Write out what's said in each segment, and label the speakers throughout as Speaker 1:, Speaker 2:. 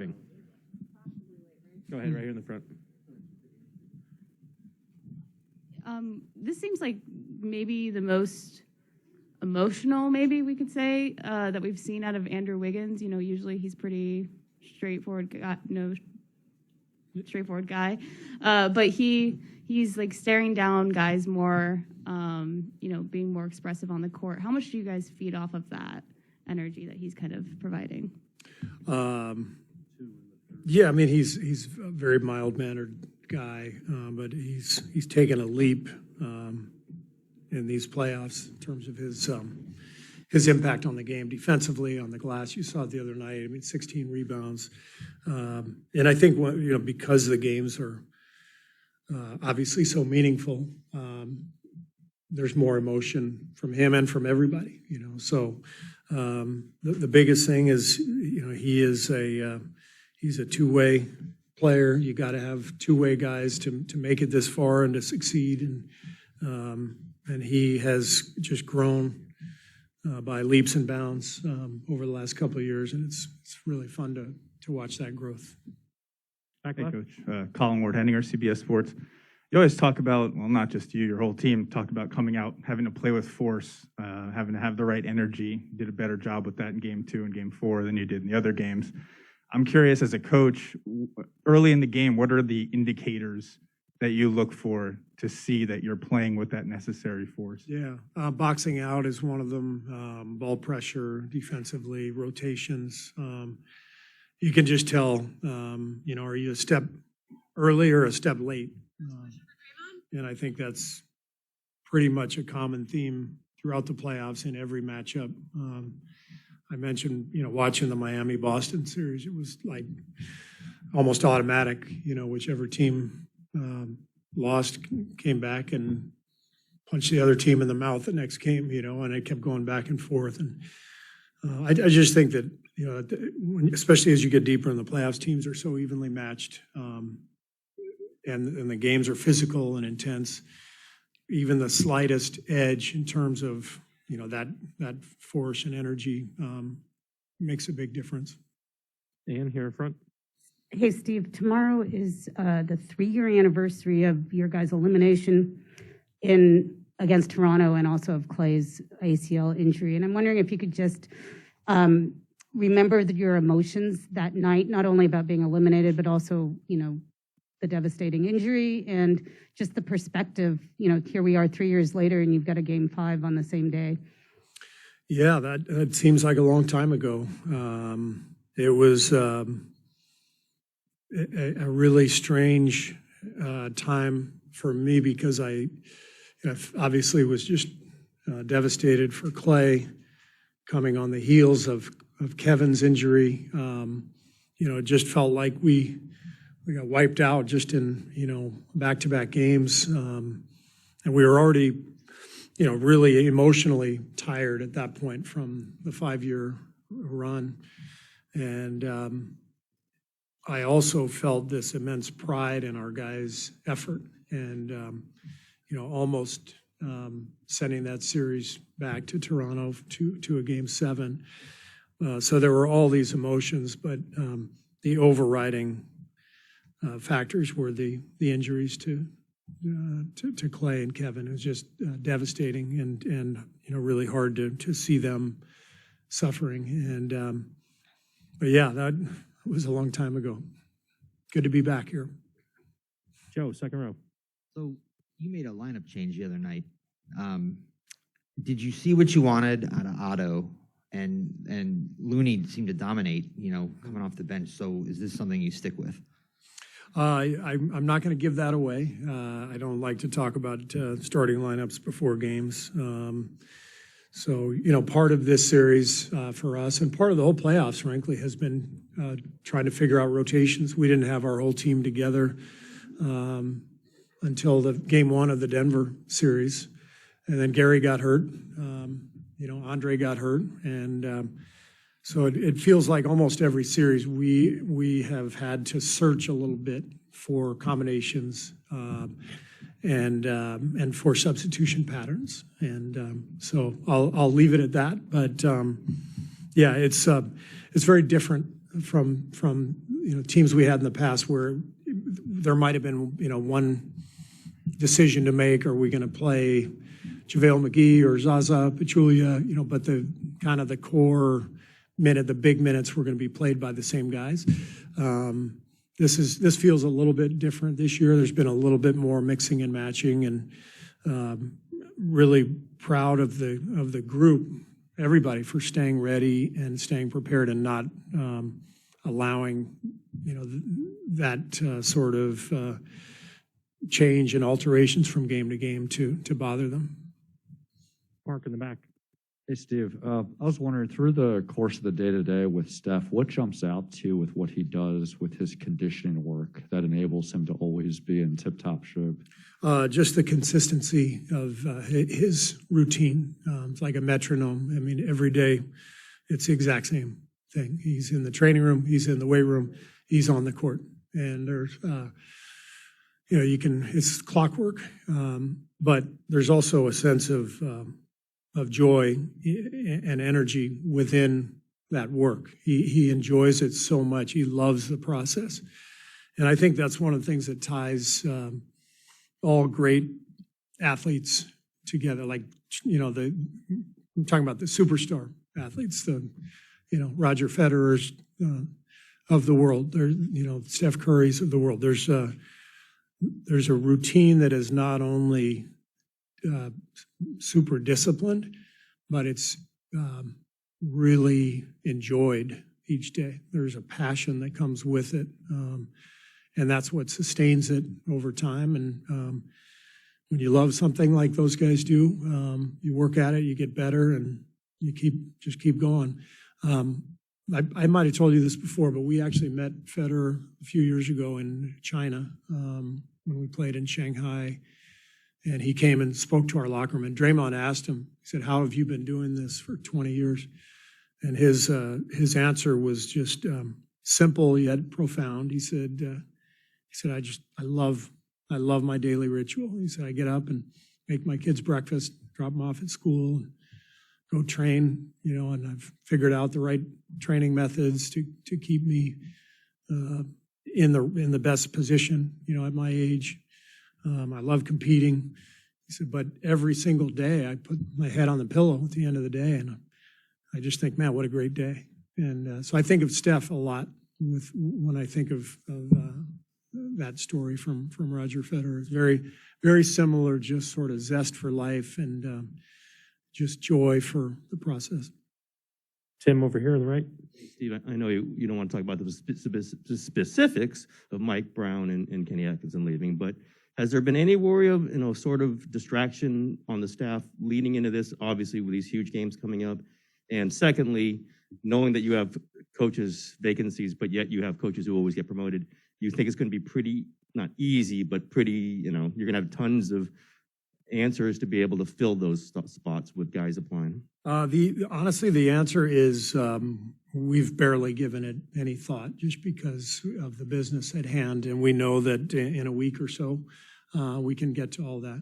Speaker 1: driving. Go ahead, right here in the front.
Speaker 2: This seems like maybe the most emotional, maybe we could say, that we've seen out of Andrew Wiggins. You know, usually he's pretty straightforward guy, but he's like staring down guys more, being more expressive on the court. How much do you guys feed off of that energy that he's kind of providing?
Speaker 3: Yeah, I mean he's a very mild-mannered guy, but he's taken a leap in these playoffs in terms of his impact on the game defensively on the glass. You saw it the other night. I mean, 16 rebounds, and I think because the games are obviously so meaningful, there's more emotion from him and from everybody. So the biggest thing is he's a two-way player. You got to have two-way guys to make it this far and to succeed, and he has just grown by leaps and bounds over the last couple of years, and it's really fun to watch that growth.
Speaker 4: Hey, Coach. Colin Ward, Henninger, CBS Sports. You always talk about, well, not just you, your whole team, talk about coming out, having to play with force, having to have the right energy. You did a better job with that in Game 2 and Game 4 than you did in the other games. I'm curious, as a coach, early in the game, what are the indicators that you look for to see that you're playing with that necessary force? Yeah,
Speaker 3: boxing out is one of them, ball pressure, defensively, rotations. You can just tell, are you a step early or a step late? And I think that's pretty much a common theme throughout the playoffs in every matchup. I mentioned, watching the Miami-Boston series, it was like almost automatic, whichever team lost came back and punched the other team in the mouth the next game, and it kept going back and forth. And I just think that, especially as you get deeper in the playoffs, teams are so evenly matched, and the games are physical and intense. Even the slightest edge in terms of, that force and energy makes a big difference.
Speaker 1: Dan, here in front.
Speaker 5: Hey, Steve, tomorrow is the 3-year anniversary of your guys' elimination against Toronto and also of Clay's ACL injury. And I'm wondering if you could just remember your emotions that night, not only about being eliminated, but also, the devastating injury and just the perspective. Here we are 3 years later and you've got a Game 5 on the same day.
Speaker 3: Yeah, that seems like a long time ago. It was a really strange time for me because I obviously was just devastated for Clay coming on the heels of Kevin's injury. It just felt like we got wiped out just in, back-to-back games. And we were already, really emotionally tired at that point from the 5-year run. And I also felt this immense pride in our guys' effort and, almost sending that series back to Toronto to a Game 7. So there were all these emotions, but the overriding factors were the injuries to Clay and Kevin. It was just devastating and really hard to see them suffering. And but yeah, that was a long time ago. Good to be back here.
Speaker 1: Joe, second row.
Speaker 6: So you made a lineup change the other night. Did you see what you wanted out of Otto? And Looney seemed to dominate, coming off the bench. So is this something you stick with?
Speaker 3: I'm not going to give that away. I don't like to talk about starting lineups before games. So, part of this series for us and part of the whole playoffs, frankly, has been trying to figure out rotations. We didn't have our whole team together until the Game 1 of the Denver series. And then Gary got hurt. Andre got hurt. And so it feels like almost every series we have had to search a little bit for combinations and for substitution patterns. And so I'll leave it at that. But yeah, it's very different from teams we had in the past where there might have been one decision to make. Are we going to play JaVale McGee or Zaza Pachulia? But the kind of the core the big minutes were going to be played by the same guys. This feels a little bit different this year. There's been a little bit more mixing and matching, and really proud of the group, everybody, for staying ready and staying prepared and not allowing that sort of change and alterations from game to game to bother them.
Speaker 1: Mark in the back.
Speaker 7: Hey, Steve. I was wondering, through the course of the day-to-day with Steph, what jumps out to you with what he does with his conditioning work that enables him to always be in tip-top shape?
Speaker 3: Just the consistency of his routine. It's like a metronome. I mean, every day it's the exact same thing. He's in the training room, he's in the weight room, he's on the court. And there's, it's clockwork, but there's also a sense of joy and energy within that work. He enjoys it so much. He loves the process. And I think that's one of the things that ties all great athletes together. Like, I'm talking about the superstar athletes, Roger Federer's of the world. Steph Curry's of the world. There's a routine that is not only super disciplined, but it's really enjoyed each day. There's a passion that comes with it, and that's what sustains it over time. And when you love something like those guys do, you work at it, you get better, and you just keep going. I might have told you this before, but we actually met Federer a few years ago in China when we played in Shanghai. And he came and spoke to our locker room, and Draymond asked him, he said, "How have you been doing this for 20 years? And his answer was just simple yet profound. He said, I love my daily ritual. He said, I get up and make my kids breakfast, drop them off at school, and go train, and I've figured out the right training methods to keep me in the best position, at my age. I love competing." He said, but every single day I put my head on the pillow at the end of the day, and I just think, man, what a great day. And so I think of Steph a lot when I think of that story from Roger Federer. It's very, very similar, just sort of zest for life and just joy for the process.
Speaker 1: Tim over here on the right.
Speaker 8: Steve, I know you don't want to talk about the specifics of Mike Brown and Kenny Atkinson leaving, but has there been any worry of, sort of distraction on the staff leading into this, obviously with these huge games coming up? And secondly, knowing that you have coaches vacancies, but yet you have coaches who always get promoted, you think it's going to be pretty, not easy, but pretty, you're going to have tons of answers to be able to fill those spots with guys applying?
Speaker 3: Honestly, the answer is we've barely given it any thought just because of the business at hand, and we know that in a week or so we can get to all that.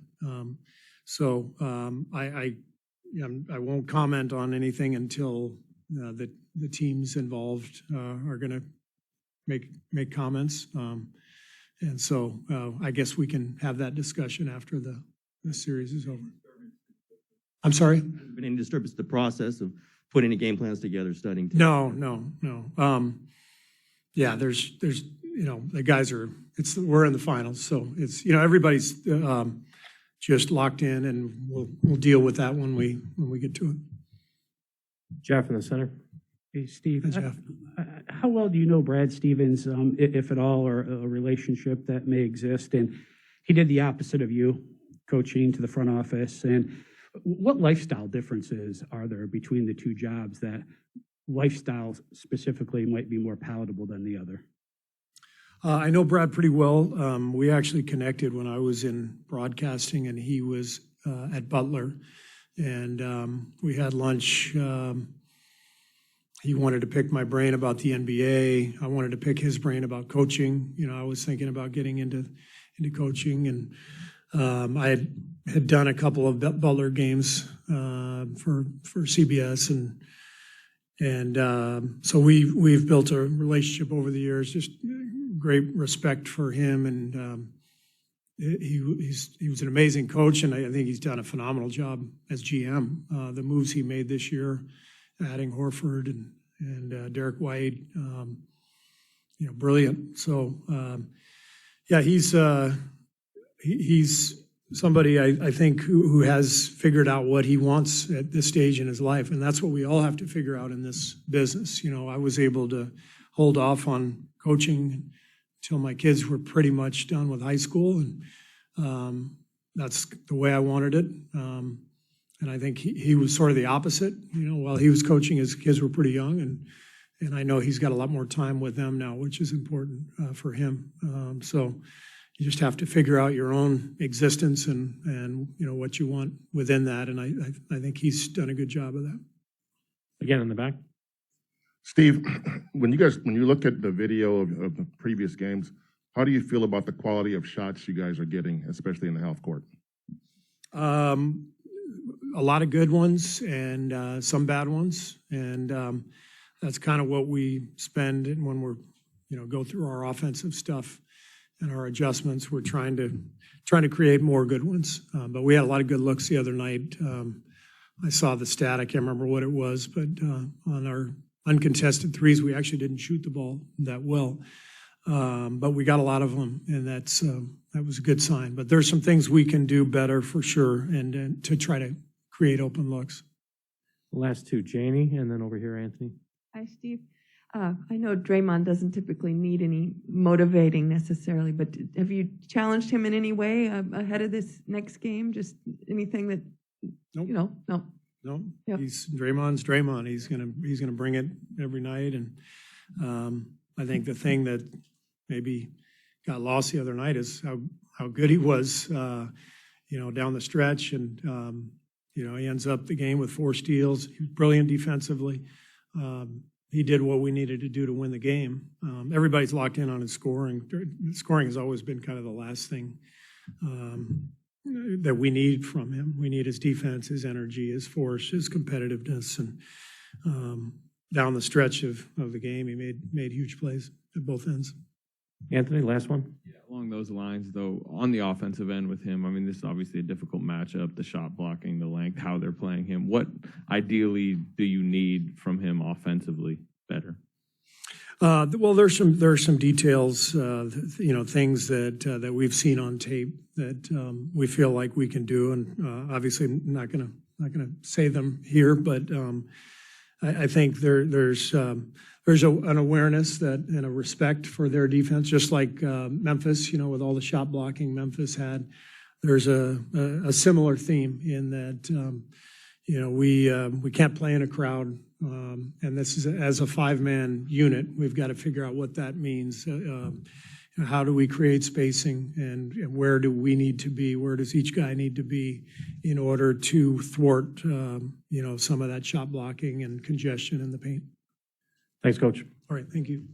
Speaker 3: I won't comment on anything until the teams involved are going to make comments, and so I guess we can have that discussion after the series is over. I'm sorry?
Speaker 8: Has there been any disturbance to the process of putting the game plans together, studying?
Speaker 3: No. Yeah, there's the guys we're in the finals, so it's everybody's just locked in, and we'll deal with that when we get to it.
Speaker 1: Jeff in the center.
Speaker 9: Hey, Steve.
Speaker 3: Hey, Jeff.
Speaker 9: How well do you know Brad Stevens, if at all, or a relationship that may exist? And he did the opposite of you, coaching to the front office. And what lifestyle differences are there between the two jobs that lifestyle specifically might be more palatable than the other?
Speaker 3: I know Brad pretty well. We actually connected when I was in broadcasting, and he was at Butler, and we had lunch. He wanted to pick my brain about the NBA. I wanted to pick his brain about coaching. I was thinking about getting into coaching, and I had done a couple of Butler games for CBS, And so we've built a relationship over the years, just great respect for him. And he was an amazing coach, and I think he's done a phenomenal job as GM. The moves he made this year, adding Horford and Derek White, brilliant. So, yeah, he's somebody I think who has figured out what he wants at this stage in his life, and that's what we all have to figure out in this business. I was able to hold off on coaching until my kids were pretty much done with high school, and that's the way I wanted it. And I think he was sort of the opposite. While he was coaching, his kids were pretty young, and I know he's got a lot more time with them now, which is important for him. So you just have to figure out your own existence and what you want within that. And I think he's done a good job of that.
Speaker 1: Again, in the back.
Speaker 10: Steve, when you look at the video of the previous games, how do you feel about the quality of shots you guys are getting, especially in the half court?
Speaker 3: A lot of good ones and some bad ones. And that's kind of what we spend when we're, go through our offensive stuff and our adjustments. We're trying to create more good ones. But we had a lot of good looks the other night. I saw the stat. I can't remember what it was, but on our uncontested threes, we actually didn't shoot the ball that well. But we got a lot of them, and that was a good sign. But there's some things we can do better for sure, and to try to create open looks.
Speaker 1: The last two, Janie, and then over here, Anthony.
Speaker 11: Hi, Steve. I know Draymond doesn't typically need any motivating necessarily, but have you challenged him in any way ahead of this next game? Just anything that,
Speaker 3: Nope.
Speaker 11: No.
Speaker 3: No,
Speaker 11: Yep.
Speaker 3: Draymond's Draymond. He's gonna bring it every night, and I think the thing that maybe got lost the other night is how good he was, down the stretch, and he ends up the game with 4 steals. He was brilliant defensively. He did what we needed to do to win the game. Everybody's locked in on his scoring. Scoring has always been kind of the last thing that we need from him. We need his defense, his energy, his force, his competitiveness, and down the stretch of the game, he made huge plays at both ends.
Speaker 1: Anthony, last one.
Speaker 12: Yeah, along those lines, though, on the offensive end with him, I mean, this is obviously a difficult matchup, the shot blocking, the length, how they're playing him. What ideally do you need from him offensively better?
Speaker 3: Well, there's some details, things that we've seen on tape that we feel like we can do, and obviously not gonna say them here, but I think there's an awareness that and a respect for their defense, just like Memphis, with all the shot blocking Memphis had. There's a similar theme in that we can't play in a crowd. And this is as a 5-man unit. We've got to figure out what that means. How do we create spacing, and where do we need to be? Where does each guy need to be in order to thwart, some of that shot blocking and congestion in the paint?
Speaker 1: Thanks, Coach.
Speaker 3: All right, thank you.